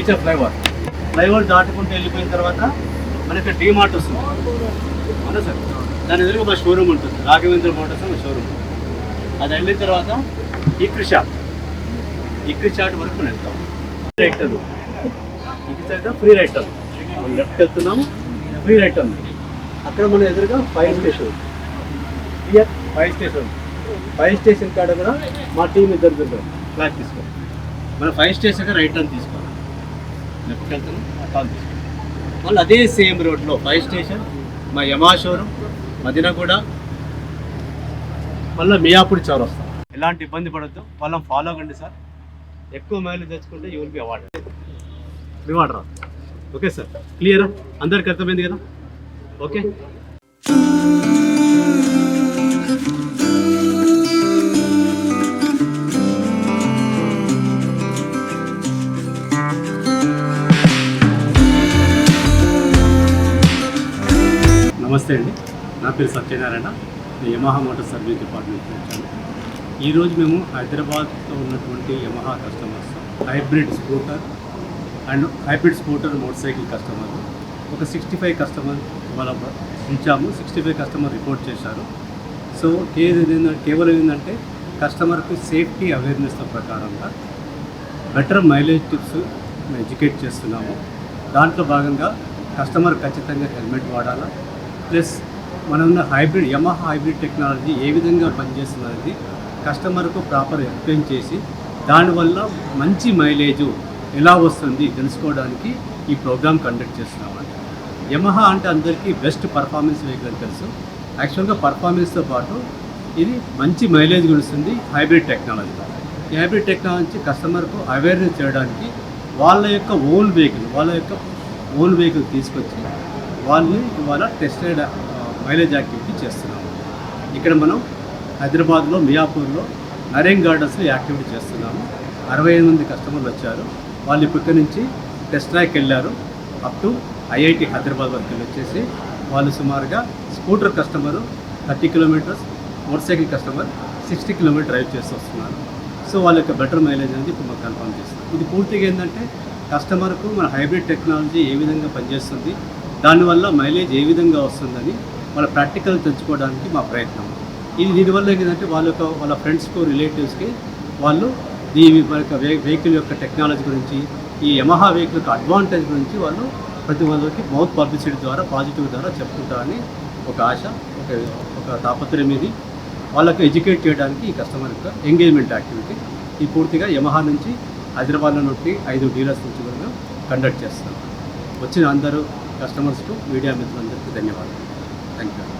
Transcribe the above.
Nature flyover దాటుకుంటూ వెళ్ళిపోయిన తర్వాత మనకి డీమార్ట్ వస్తుంది అవునా సార్. దాని ఎదురుగా మా షోరూమ్ ఉంటుంది, రాఘవేంద్ర మోటార్స్ మా షోరూమ్. అది వెళ్ళిన తర్వాత ఈక్రి షాట్ వరకు మనం వెళ్తాం. Right turn free right turn, మనం లెఫ్ట్ వెళ్తున్నాము, ఫ్రీ రైట్ టర్న్. అక్కడ మన ఎదురుగా ఫైర్ స్టేషన్, ఫైర్ స్టేషన్ కాడ కూడా మా టీం ఇద్దరు ఫ్లాగ్ తీసుకోవాలి. మనం ఫైర్ స్టేషన్గా రైట్ టర్న్ తీసుకోవాలి, లెఫ్ట్ వెళ్తున్నాం టర్న్ తీసుకోవాలి. మళ్ళీ అదే సేమ్ రోడ్లో ఫైర్ స్టేషన్, మా యమా షోరూమ్, మదినగూడ, మళ్ళీ మియాపూర్ చౌరస్తా. ఎలాంటి ఇబ్బంది పడద్దు, వాళ్ళని ఫాలో అవ్వండి సార్. ఎక్కువ మైలేజ్ తెచ్చుకుంటే యూ విల్ బి రివార్డ్ రా. ఓకే సార్, క్లియరా? అందరికి అర్థమైంది కదా? ఓకే. నమస్తే అండి, నా పేరు సత్యనారాయణ. నేను యమహా మోటార్ సర్వీస్ డిపార్ట్మెంట్ వచ్చాను. ఈరోజు మేము హైదరాబాద్లో ఉన్నటువంటి Yamaha customers, hybrid scooter motor cycle customer ఒక 65 కస్టమర్ వాళ్ళ ఇచ్చాము. 65 కస్టమర్ రిపోర్ట్ చేశారు. సో కేవలం ఏంటంటే కస్టమర్కి సేఫ్టీ అవేర్నెస్ ప్రకారంగా బెటర్ మైలేజ్ టిప్స్ మేము ఎడ్యుకేట్ చేస్తున్నాము. దాంట్లో భాగంగా కస్టమర్ ఖచ్చితంగా హెల్మెట్ వాడాలా, ప్లస్ మనం ఉన్న యమహా హైబ్రిడ్ టెక్నాలజీ ఏ విధంగా పనిచేస్తున్నది కస్టమర్కు ప్రాపర్ ఎక్స్ప్లెయిన్ చేసి దానివల్ల మంచి మైలేజు ఎలా వస్తుంది తెలుసుకోవడానికి ఈ ప్రోగ్రామ్ కండక్ట్ చేస్తున్నామండి. యమహా అంటే అందరికీ బెస్ట్ పర్ఫార్మెన్స్ వెహికల్ తెలుసు. యాక్చువల్గా పర్ఫార్మెన్స్తో పాటు ఇది మంచి మైలేజ్ గురిస్తుంది హైబ్రిడ్ టెక్నాలజీ. ఈ హైబ్రిడ్ టెక్నాలజీ కస్టమర్కు అవేర్నెస్ చేయడానికి వాళ్ళ యొక్క ఓన్ వెహికల్ తీసుకొచ్చి వాళ్ళని ఇవాళ టెస్టెడ్ మైలేజ్ యాక్టివిటీ చేస్తున్నాము. ఇక్కడ మనం హైదరాబాద్లో మియాపూర్లో నరేన్ గార్డెన్స్లో యాక్టివిటీ చేస్తున్నాము. 65 మంది కస్టమర్లు వచ్చారు. వాళ్ళు ఇప్పటి నుంచి టెస్ట్ ట్రాక్ వెళ్ళారు, అప్ టు ఐఐటి హైదరాబాద్ వరకు వచ్చేసి వాళ్ళు సుమారుగా scooter customer 30 kilometres, motorcycle customer 60 kilometre drive చేస్తూ వస్తున్నారు. సో వాళ్ళ యొక్క బెటర్ మైలేజ్ అనేది ఇప్పుడు మాకు కన్ఫర్మ్ చేస్తుంది. ఇది పూర్తిగా ఏంటంటే కస్టమర్కు మన హైబ్రిడ్ టెక్నాలజీ ఏ విధంగా పనిచేస్తుంది, దానివల్ల మైలేజ్ ఏ విధంగా వస్తుందని వాళ్ళ ప్రాక్టికల్ తెచ్చుకోవడానికి మా ప్రయత్నం. దీనివల్ల ఏంటంటే వాళ్ళ ఫ్రెండ్స్కు, రిలేటివ్స్కి వాళ్ళు వెహికల్ యొక్క టెక్నాలజీ గురించి, ఈ యమహా వెహికల్ యొక్క అడ్వాంటేజ్ గురించి వాళ్ళు ప్రతి ఒక్కరికి మౌత్ పబ్లిసిటీ ద్వారా, పాజిటివ్ ద్వారా చెప్పుకుంటారని ఒక ఆశ, ఒక తాపత్రయం. ఇది వాళ్ళకు ఎడ్యుకేట్ చేయడానికి ఈ కస్టమర్ యొక్క ఎంగేజ్మెంట్ యాక్టివిటీ ఈ పూర్తిగా యమహా నుంచి హైదరాబాద్లో నుండి 5 డీలర్స్ నుంచి కూడా కండక్ట్ చేస్తాం. వచ్చిన అందరూ కస్టమర్స్కు, మీడియా మిత్రులందరికీ ధన్యవాదాలు. Thank you.